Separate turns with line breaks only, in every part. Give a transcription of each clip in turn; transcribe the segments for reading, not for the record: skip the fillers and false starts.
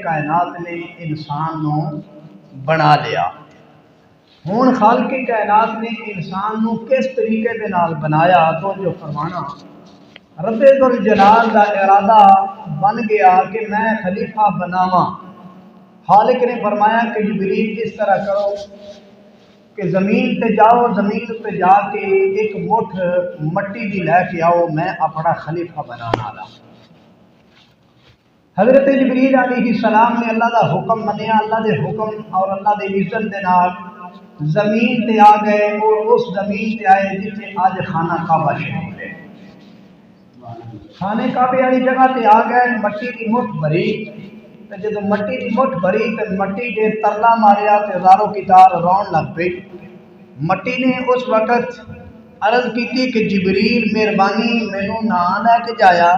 کائنات نے انسان نو بنا لیا۔ ہن خالق کائنات نے انسان نو کس طریقے دے نال بنایا تو جو فرمانا رب ذوالجلال دا ارادہ بن گیا کہ میں خلیفہ بناواں۔ خالق نے فرمایا کہ جبریل اس طرح کرو کہ زمین تے جاؤ، زمین تے جا کے ایک مٹھ مٹی دی لے کے آؤ، میں اپنا خلیفہ بنانا لا۔ حضرت جبریل علیہ السلام نے اللہ دا حکم منیا، اللہ دے حکم اور اللہ دے عزت دے نال زمین تے آ گئے اور اس زمین تے آئے جتنے آج خانہ کعبہ شریف ہے۔ خانے کعبے والی جگہ تے آ گئے، مٹی دی مٹھ بھری، تے جدو مٹی دی مٹھ بھری تے مٹی دے ترلا ماریا تے زاروں کی تار رون لگ پئی۔ مٹی نے اس وقت عرض کی کہ جبریل مہربانی مینوں نہ لے کے جایا،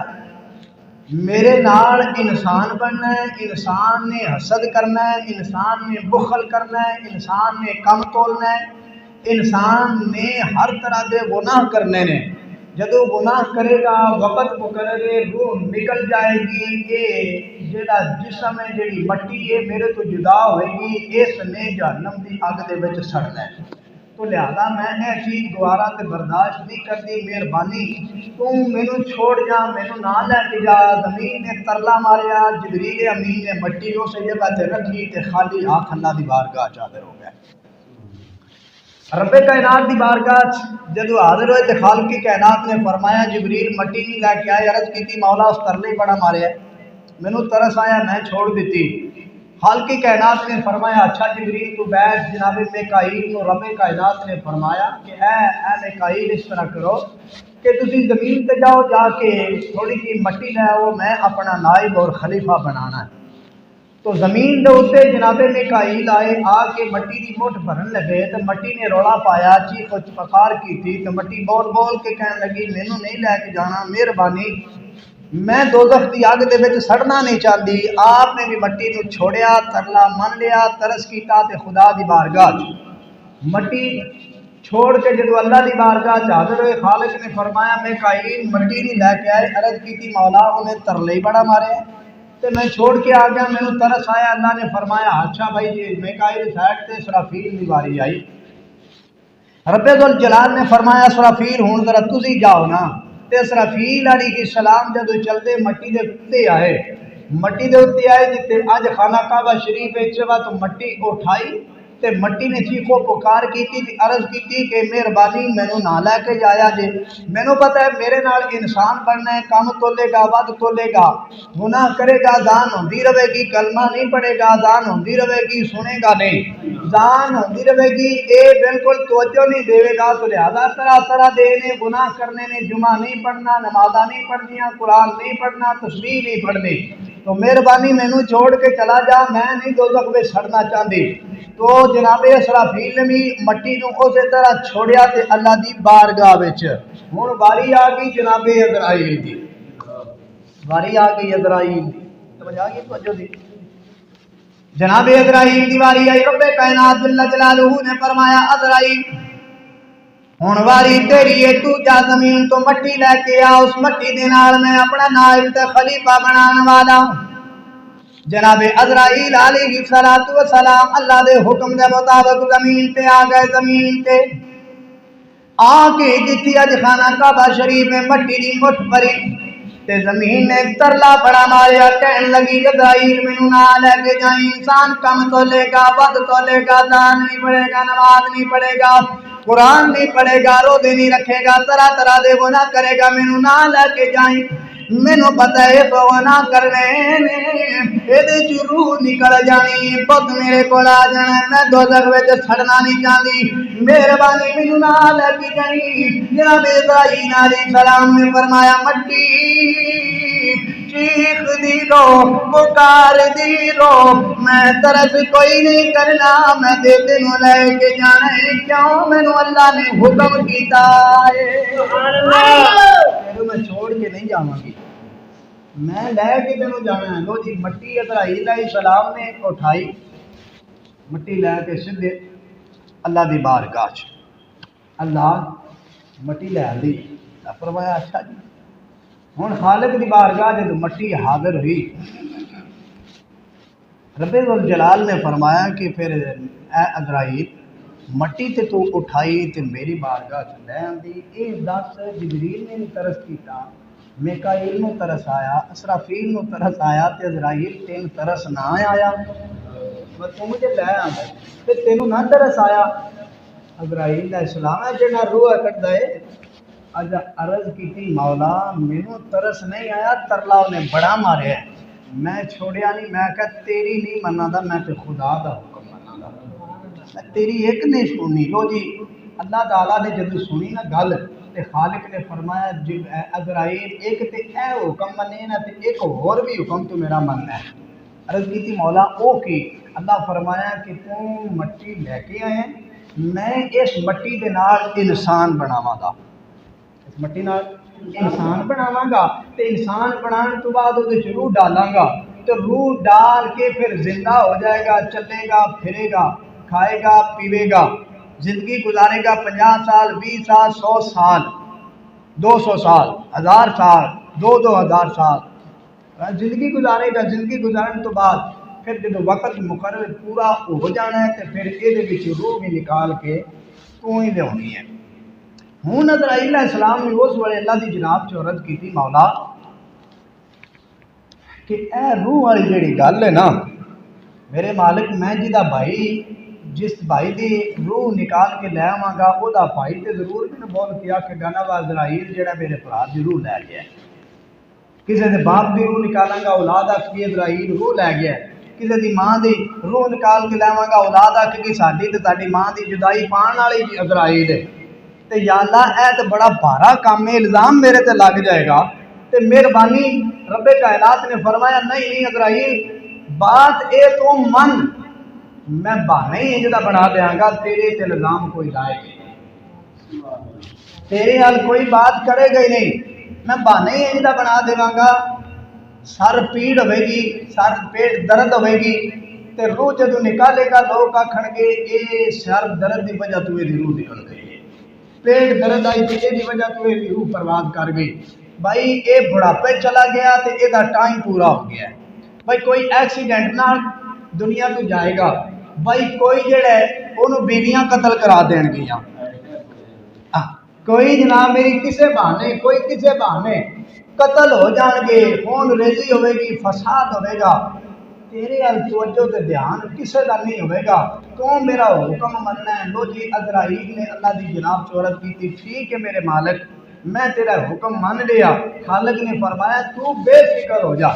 میرے نال انسان بننا ہے، انسان نے حسد کرنا ہے، انسان نے بخل کرنا ہے، انسان نے کم تولنا ہے، انسان نے ہر طرح دے گناہ کرنے نے۔ جدو گناہ کرے گا وقت مقررے روح نکل جائے گی کہ جیڑا جسم ہے جیڑی مٹی ہے میرے تو جدا ہوئے گی، اس نے جہنم دی اگ دے وچ سڑنا ہے۔ تو لہذا میں نے چیز گوارا تے برداشت نہیں کرتی، مہربانی تو مینوں چھوڑ جا، مینوں نہ لے کے جا۔ زمین نے ترلا ماریا، جبریل امین نے مٹی اس جگہ تے رکھی تے خالی ہاتھ اللہ دی بارگاہ چ حاضر ہو گئے۔ رب کائنات دی بارگاہ جدو حاضر ہوئے تے خالق کائنات نے فرمایا جبریل مٹی نہیں لے کے آئے، عرض کی مولا اس ترلے بڑا ماریا، مینوں ترس آیا، میں چھوڑ دیتی۔ خالق کائنات نے فرمایا اچھا جبریل تو بیٹھ۔ جناب میکائیل کو رب کائنات نے فرمایا کہ اے میکائیل اس طرح کرو کہ تسی زمین تے جاؤ، جا کے تھوڑی سی مٹی لے آؤ، میں اپنا نائب اور خلیفہ بنانا ہے۔ تو زمین دے اوتے جناب میکائیل آئے، آ کے مٹی دی مٹھ بھرن لگے تو مٹی نے رولا پایا، چیخ و پکار کی تھی تو مٹی بول بول کے کہنے لگی مینوں نہیں لے کے جانا، مہربانی میں دوزخ دی اگ دے وچ سڑنا نہیں چاہتی۔ آپ نے بھی مٹی نو چھوڑیا، ترلا من لیا، ترس کیتا تے خدا دی بارگاہ مٹی چھوڑ کے جدو اللہ دی بارگاہ حاضر ہوئے، خالق نے فرمایا میکائیل مٹی نہیں لے کے آئے، عرض کی مولا انہیں ترلے ہی بڑا مارے تے میں چھوڑ کے آ گیا، مینوں ترس آیا۔ اللہ نے فرمایا اچھا بھائی جی میکائیل سائڈ تے اسرافیل دی باری آئی۔ رب ذوالجلال نے فرمایا اسرافیل ہن ذرا تسی جاؤ نا، تے اسرافیل علیہ السلام جدو چلتے مٹی دے اوتے آئے، مٹی دے اوتے آئے جتے اج خانہ کعبہ شریف وچ تو مٹی اٹھائی تے مٹی نے چیخو پکار کیتی تے عرض کیتی کہ مہربانی مینوں نہ لے کے جایا جے، مینوں پتہ ہے میرے نال انسان بننا ہے، کم تولے گا ود تولے گا، گناہ کرے گا زان ہوندی رہے گی، کلمہ نہیں پڑھے گا زان ہوندی رہے گی، سنے گا نہیں زان ہوندی رہے گی، اے بالکل توجہ نہیں دے گا۔ تو لہذا طرح طرح دے نے گناہ کرنے نے، جمعہ نہیں پڑھنا، نمازاں نہیں پڑھنیاں، قرآن نہیں پڑھنا، تسبیح نہیں پڑھنی، تو مہربانی مینوں چھوڑ کے چلا جا، میں نہیں دوزخ میں سڑنا چاہتی۔ تو جناب اسرافیل نے بھی مٹی نو اسی طرح چھوڑیا تے اللہ دی بارگاہ وچ ہن باری آ گئی جناب عزرائیل دی، باری آ گئی عزرائیل دی، سمجھ آ گئی توجہ دی، جناب عزرائیل دی باری آئی۔ رب کائنات جل جلالہ نے فرمایا عزرائیل ہن واری تیری ہے، تو جا زمین تو مٹی لے کے آ، اس مٹی دے نال میں اپنا نائب تے خلیفہ بنان والا ہوں۔ جناب عزرائیل علیہ السلام اللہ دے حکم دے مطابق زمین تے آ گئے، زمین تے آ کے جتھی اج خانہ کعبہ شریف میں مٹی دی مٹھ بھری تے زمین نے ترلا بڑا ماریا، کہن لگی عزرائیل مینوں نہ لے کے جائیں، انسان کم تولے گا ود تولے گا، دان نہیں پڑے گا، نماز نہیں پڑھے گا، قرآن نہیں پڑھے گا، روزے نہیں رکھے گا، طرح طرح دے گناہ کرے گا، مینوں نہ لے کے جائیں، مینوں پتہ ہے تو گناہ کرنے نے اے چ روح نکل جانی، پت میرے کول آ جانا، میں دوزخ وچ سڑنا نہیں چاہتی، مہربانی مینوں نہ لے کے جائیں۔ جناب اسرائیل علیہ السلام نے فرمایا مٹی چیخ دی رو، پکار دی رو، میں ترس کوئی نہیں کرنا، میں دے تینوں لے کے جانا ہے، کیوں مینوں اللہ نے حکم کیتا ہے، میں چھوڑ کے نہیں جاواں گی، میں لے کے تینوں جانا ہے۔ لو جی مٹی اسرائیل علیہ السلام نے اٹھائی، مٹی لے کے سیدھے اللہ دی بارگاہ اللہ مٹی لے آئی، فرمایا اچھا جی ہن خالق دی بارگاہ جب مٹی حاضر ہوئی رب الجلال نے فرمایا کہ پھر اے عزرائیل مٹی تے تو اٹھائی تے میری بارگاہ چ لے آندی، اے دس جبریل نے ترس کیتا، میکائیل نو ترس آیا، اسرافیل نو ترس آیا تے عزرائیل تین ترس نہ آیا؟ بس تو مجھے لے آندا تے تینوں نہ ترس آیا؟ عزرائیل علیہ السلام ہے جڑا روح کٹدا ہے، اج عرض کیتی مولا مینوں ترس نہیں آیا، ترلا نے بڑا ماریا ہے، میں چھوڑیا نہیں، میں کہ تیری نہیں منا دا، میں تے خدا دا حکم منا دا، میں تیری ایک نہیں سننی۔ لو جی اللہ تعالیٰ نے جدو سنی نا گل تے خالق نے فرمایا جب عزرائیل ایک تے اے حکم منے نا تے ایک اور بھی حکم تو میرا مننا ہے۔ عرض کی تھی مولا او کی؟ اللہ فرمایا کہ تم مٹی لے کے آئے میں اس مٹی دے نال انسان بناواں گا، اس مٹی نال انسان بناواں گا تے انسان بنان تو بعد وہ روح ڈالاں گا تو روح ڈال کے پھر زندہ ہو جائے گا، چلے گا، پھرے گا، کھائے گا، پیوے گا، زندگی گزارے گا 50 سال، 20 سال، 100 سال، 200 سال، 1000 سال، 2000 سال زندگی گزارے گا۔ زندگی گزارنے تو بعد پھر جب وقت مقرر پورا ہو جانا ہے تو پھر یہ روح بھی نکال کے تو ہی لونی ہے۔ ہوں عزرائیل علیہ السلام نے اس ویلے اللہ دی جناب چ عرض کی تھی مولا کہ اے روح والی جیڑی گل ہے نا میرے مالک، میں جہاں بھائی جس بھائی دی روح نکال کے لے آواں گا وہ دا بھائی تے ضرور بھی بول کیا کہ گانا وا عزرائیل جہاں میرے بھرا دی روح لے گیا ہے، کسی دے باپ دی روح نکالاں گا اولاد آکھ کے عزرائیل روح لے گیا ہے، کسی دی ماں دی روح نکال کے لے آواں گا اولاد آکھ کے ساڈی تے تہاڈی ماں دی جدائی پان والی بھی عزرائیل ہے، تے یا اللہ اے تے بڑا بھارا کام ہے، الزام میرے تے لگ جائے گا، تے مہربانی رب کائنات نے فرمایا نہیں عزرائیل بات اے تو من، میں بہانے ہی انجدہ بنا دیاں گا، تیرے تے الزام کوئی لائے گی، تیرے حال کوئی بات کرے گا ہی نہیں، میں بہانے ہی انجدہ بنا دیاں گا، سر پیڑ ہوئے گی، سر پیٹ درد ہوئے گی، تے روح جدو نکالے گا لوگ آکھن گے اے سر درد دی وجہ تو یہ روح نکل گئی ہے، پیٹ درد آئی تھی یہ وجہ تو یہ روح پرواز کر گئی، بھائی اے بڑھاپے چلا گیا تے اے دا ٹائم پورا ہو گیا ہے، بھائی کوئی ایکسیڈنٹ نہ دنیا تو جائے گا، بھائی کوئی جڑا ہے انہوں بیویاں قتل کرا دین گیاں، کوئی جناب میری کسے بہانے کوئی کسے بہانے قتل ہو جان گے، خون ریزی ہوئے گی، فساد ہوئے گا، تیرے ال توجہ تے دھیان کسے دا نہیں ہوئے گا، تو میرا حکم مننا ہے۔ لو جی عزرائیل نے اللہ دی جناب چورت کی تھی، ٹھیک ہے میرے مالک میں تیرا حکم مان لیا، خالق نے فرمایا تو بے فکر ہو جا،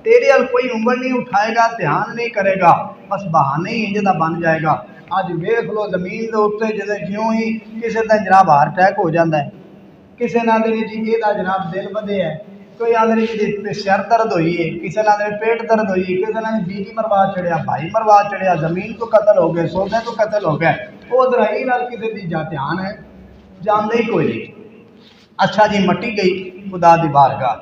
تیرے ال کوئی انگل نہیں اٹھائے گا، دھیان نہیں کرے گا، بس بہانے ہی انجدہ بن جائے گا۔ آج دیکھ لو زمین دے اوپر جدے جیوں ہی کسی دا جناب ہارٹ اٹیک ہو جاتا ہے، کسی نہ دے جی یہ دا جناب دل بدے ہے، کوئی آدھے جی سر درد ہوئی ہے، کسی نہ دے پیٹ درد ہوئی ہے، کسی نہ بیوی مروا چڑھیا، بھائی مروا چڑھیا، زمین تو قتل ہو گئے، سودے تو قتل ہو گئے، وہ عزرائیل نال کسی دی جا دھیان ہے جاندے ہی کوئی نہیں۔ اچھا جی مٹی گئی خدا دی بارگاہ،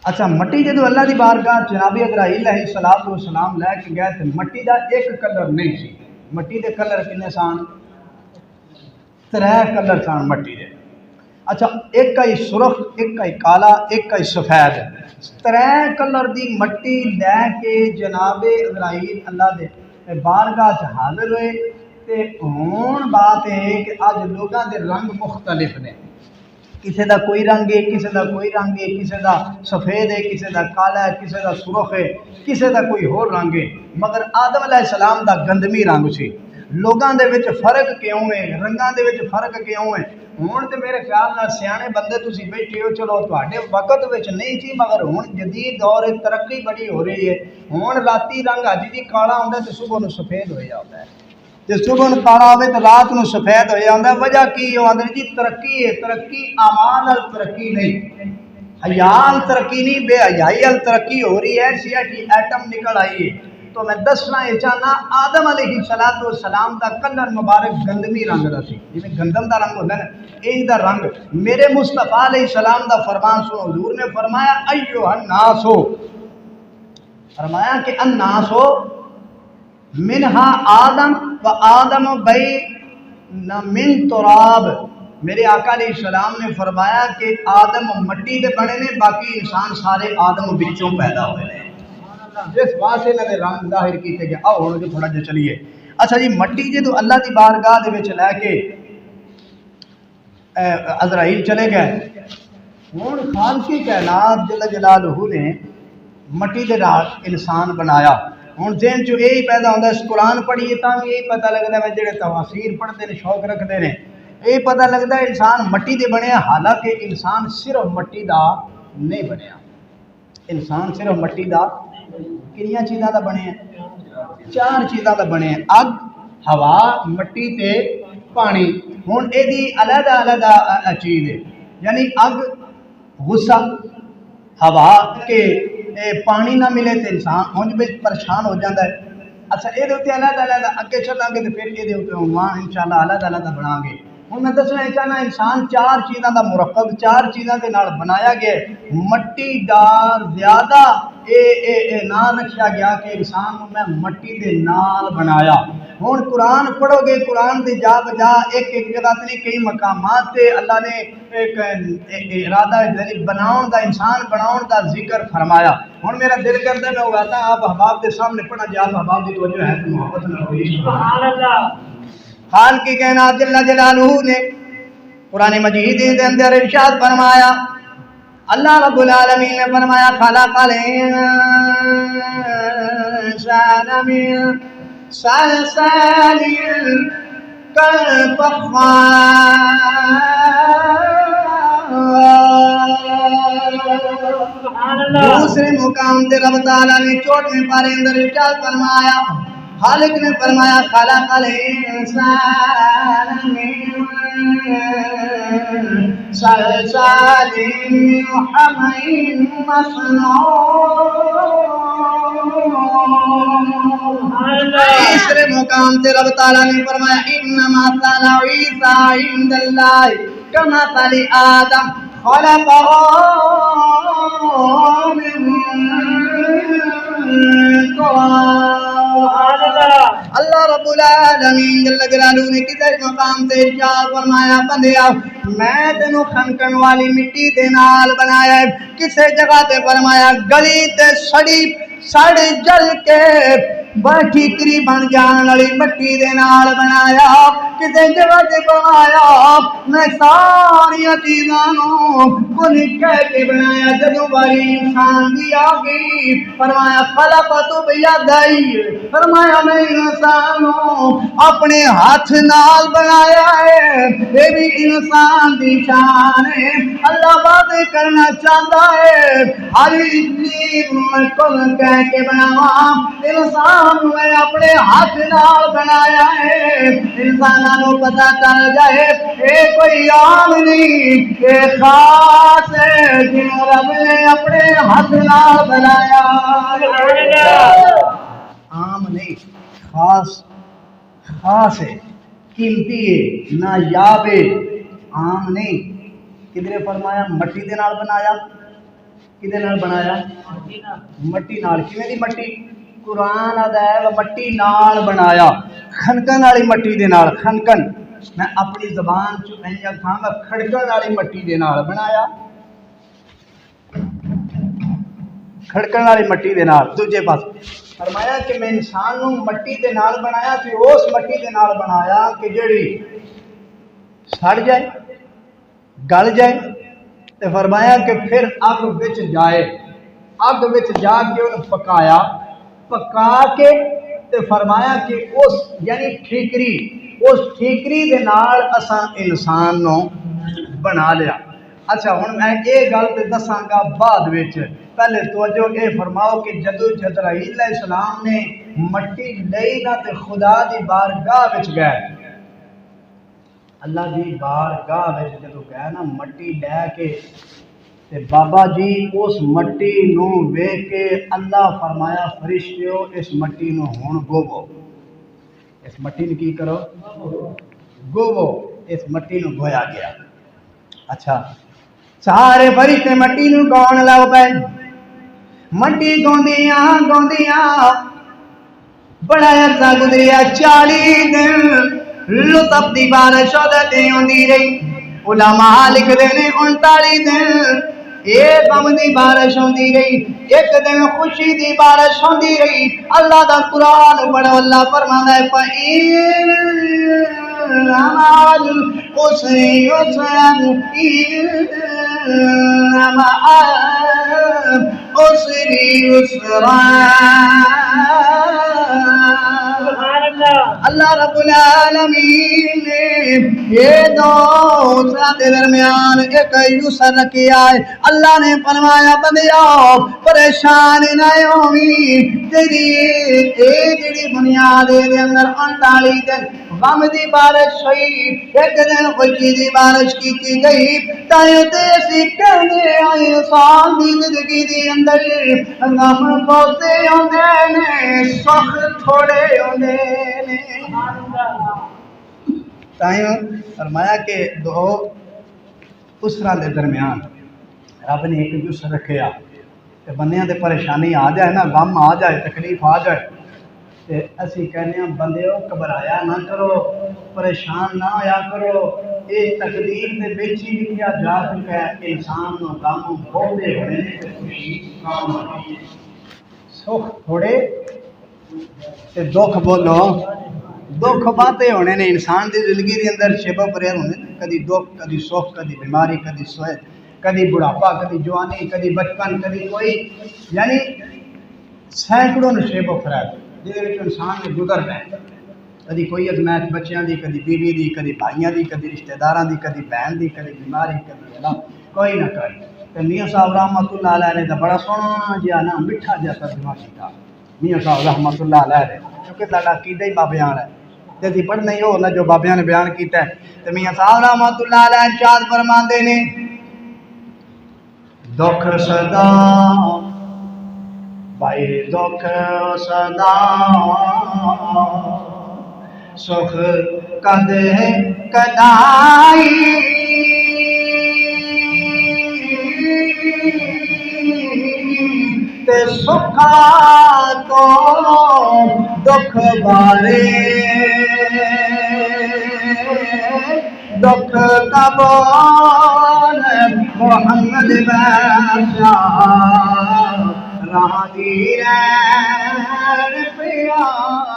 اچھا مٹی جدو اللہ دی بارگاہ جناب عزرائیل علیہ السلام لے کے گئے تو مٹی دا ایک کلر نہیں سی، مٹی دے کلر کنے سان؟ 3 کلر سان مٹی دے، اچھا ایک کئی سرخ، ایک کئی کالا، ایک کئی سفید، 3 کلر دی مٹی لے کے جناب عزرائیل اللہ دے بارگاہ حاضر ہوئے، تے ہون بات ہے کہ آج لوگاں دے رنگ مختلف نے، کسی دا کوئی رنگ ہے، کسی دا کوئی رنگ ہے، کسی دا سفید ہے، کسی دا کالا ہے، کسی دا سرخ ہے، کسی دا کوئی اور رنگ ہے، مگر آدم علیہ السلام دا گندمی رنگ سی۔ لوگاں دے وچ فرق کیوں ہے، رنگاں دے وچ فرق کیوں ہے؟ ہون تے میرے خیال نال سیانے بندے تسی بیٹھے ہو، چلو تواڈے وقت وچ نہیں سی، مگر ہون جدید دور ترقی بڑی ہو رہی ہے، ہون راتی رنگ اج بھی کالا ہوندا تے صبح نوں سفید ہو جاندا ہے، تے صبح نوں کالا ہوے تے رات نوں سفید ہو جاندا ہے، وجہ کی ہے؟ آندے جی ترقی ہے، ترقی اعمال ال ترقی نہیں، حیال ترقی نہیں، بے حیائی ال ترقی ہو رہی ہے، سیا کی ایٹم نکل آئی ہے۔ تو میں دسنا یہ چاہنا آدم علیہ السلام دا کلر مبارک گندمی رنگ دا سی، جویں گندم دا رنگ ہوندا ہے نا ایں دا رنگ، میرے مصطفیٰ علیہ السلام دا فرمان سنو، حضور نے فرمایا ایھا الناس، فرمایا کہ الناس منہا آدم و آدم بین من تراب، میرے آقا علیہ السلام نے فرمایا کہ آدم مٹی دے بنے نے، باقی انسان سارے آدم بچوں پیدا ہوئے ہیں۔ جس واسطے انہاں دے رنگ ظاہر کیتے گئے. آؤ ہن جو تھوڑا جہا چلیے. اچھا جی مٹی جدو اللہ دی بارگاہ دے وچ لے کے عزرائیل چلے گئے. ہوں خالق کائنات جل جلالہ نے مٹی دے نال انسان بنایا. ہوں ذہن چ یہی پیدا ہوتا ہے قرآن پڑھیے تو بھی یہی پتہ لگتا ہے جڑے تفاسیر پڑھتے ہیں شوق رکھتے ہیں یہی پتہ لگتا ہے انسان مٹی دے بنیا. حالانکہ انسان صرف مٹی دا نہیں بنیا. انسان صرف مٹی دا کنیاں چیزاں دا بنے ہیں؟ 4 چیزاں دا بنے ہیں. اگ، ہوا، مٹی تے پانی. ہوں یہ علیحدہ علیحدہ چیز ہے. یعنی اگ غصہ، ہوا کے پانی نہ ملے تو انسان ہونج بھی پریشان ہو جاتا ہے. اچھا یہ علیحدہ علیحدہ اگے چلیں گے تو پھر یہ عنوان انشاءاللہ علیحدہ علیحدہ بنا گے. ہوں میں دسنا چاہنا انسان 4 چیزاں دا مرکب 4 چیزاں دے نال بنایا گیا. مٹی دا زیادہ نہ رکھا گیا کہ انسان کو میں مٹی دے نال بنایا. ہوں قرآن پڑھو گے قرآن دے جا بجا ایک جگہ نہیں کئی مقامات تے اللہ نے ایک ارادہ بناؤن دا انسان بناؤن دا ذکر فرمایا. ہوں میرا دل کرتا ہے میں وہ آتا آپ احباب کے سامنے پڑھا جا احباب کی توجہ ہے تو محبت نہ ہوئی. سبحان اللہ. خالق کی کائنات جل جلالہ نے قرآن مجید کے اندر ارشاد فرمایا. اللہ رب العالمین نے فرمایا خلق الانسان من صلصال كالفخار. دوسرے مقام تے رب تعالیٰ نے 14ویں پارے اندر ارشاد فرمایا خالق نے فرمایا خلق الانسان من صلصال من حمأ مسنون. تیسرے مقام تے رب تعالیٰ نے فرمایا انما مثل عیسیٰ عند اللہ کمثل آدم خلقہ من اللہ رب العالمین جل جلالہ نے کسی مقام تے ارشاد فرمایا بندیا میں تینوں خنکن والی مٹی دے نال بنایا ہے. کسی جگہ تے فرمایا گلی تے سڑ جل کے ٹھیکری بن جان والی مٹی دے نال بنایا. کسی جگہ تے بنایا میں ساری چیزاں کل کہہ کے بنایا. جدوں باری انسان دی آ گئی فرمایا خلقت بیدی فرمایا میں انسان اپنے ہاتھ نال بنایا ہے. یہ بھی انسان دی شان ہے. اللہ باتیں کرنا چاہتا ہے ہر چیز میں کل کہہ کے بناواں. انسان میں اپنے ہاتھ نال بنایا ہے. انسانوں پتہ چل جائے یہ کوئی عام نہیں یہ خاص ہے جنہوں رب نے اپنے ہاتھ نال بنایا. عام نہیں خاص ہے قیمتی ہے نایاب ہے عام نہیں. کدھر فرمایا مٹی دے نال بنایا. کدے نال بنایا؟ مٹی نال. کیویں دی مٹی؟ قرآن آدا ہے مٹی نال بنایا. خنکن والی مٹی دے نال. خنکن میں اپنی زبان چ کہاں گا کھڑکن والی مٹی دے نال بنایا. کھڑکن والی مٹی دے نال. دوجے پاس فرمایا کہ میں انسان نو مٹی دے نال بنایا تے اس مٹی دے نال بنایا کہ جڑی سڑ جائے گل جائے تے فرمایا کہ پھر اگ وچ جائے. اگ وچ جا کے انہوں پکایا پکا کے تے فرمایا کہ اس یعنی ٹھیکری اس ٹھیکری دے نال اساں انسان نو بنا لیا. اچھا ہن میں یہ گل تے دساں گا بعد وچ. پہلے توجہ اے فرماؤ کہ جدو جبرائیل علیہ السلام نے مٹی لئی نہ تے خدا دی بارگاہ وچ گئے. اللہ دی بارگاہ وچ جدو گئے نا مٹی لے کے تے بابا جی اس مٹی نو ویکھ کے اللہ فرمایا فرشتیو اس مٹی نو ہن گوو. اس مٹی نو کی کرو گوو. اس مٹی نو گویا گیا. اچھا سارے فرشتے مٹی نو گون لگ پے. مٹی گوندیاں بڑا عرصہ گزریا 40 دن لطف دی بارش ہوندی رہی. علماء لکھ دے نے 39 دن اے غم دی بارش ہوندی رہی، ایک دن خوشی دی بارش ہوندی رہی۔ اللہ دا قرآن پڑھو، اللہ فرماتا ہے فَإِنَّ مَعَ الْعُسْرِ يُسْرًا إِنَّ مَعَ الْعُسْرِ يُسْرًا۔ اللہ رب العالمین نے یہ دو عسرات کے درمیان ایک یسر کیا ہے۔ اللہ نے فرمایا بندیو پریشان نہ ہوئی، تیری جڑی بنیاد دے اندر 39 دن غم دی بارش ہوئی، ایک دن خوشی دی بارش کی گئی۔ تائیں تے اسی کہنے آئے انسان دی زندگی دی اندر غم بہتے ہوندے نے، سخ تھوڑے ہوندے نے۔ تائیں فرمایا کہ دو اسرا دے درمیان رب نے ایک یسر رکھیا کہ بندیاں دے پریشانی آ جائے نا، غم آ جائے، تکلیف آ جائے تے اسی کہنے ہیں بندیو گھبرایا نہ کرو، پریشان نہ ہویا کرو، یہ تقدیر دے وچ ہی لکھیا جا چکا ہے۔ انسان نو غم بہتے ہونے نے تے خوشی کم ہونی ہے۔ سکھ تھوڑے تے دکھ بولو، دکھ باتے ہونے نے انسان دی زندگی دے اندر شب و پریر ہونے، کدی دکھ، کدی سکھ، کدی بیماری، کدی صحت، کدی بڑھاپا، کدی جوانی، کدی بچپن، کدی کوئی، یعنی سینکڑوں شب و پریر جہاں انسان نے گزرنا ہے۔ کدی کوئی ازمائش بچیاں دی، کدی بیوی دی، کدی بھائیاں دی، کدی رشتہ داراں دی، کدی بہن دی، کدی بیماری، کدی اللہ کوئی نہ کوئی۔ تو میاں صاحب رحمۃ اللہ علیہ نے تو بڑا سونا جہا نا میٹھا جہا ترجمہ کیا میاں صاحب رحمۃ اللہ علیہ نے، کیونکہ ساڈا عقیدہ ہی بابیاں ہے تے اسی پڑھنا ہی ہونا جو بابیاں نے بیان کیتا ہے۔ تو میاں صاحب رحمۃ اللہ علیہ ارشاد فرماندے نے دکھ صدا بھائی دکھ صدا سکھ کد کدائی تے سکھا تو دکھ بارے دکھ کبان محمد بادشاہ راہ دی رین پیار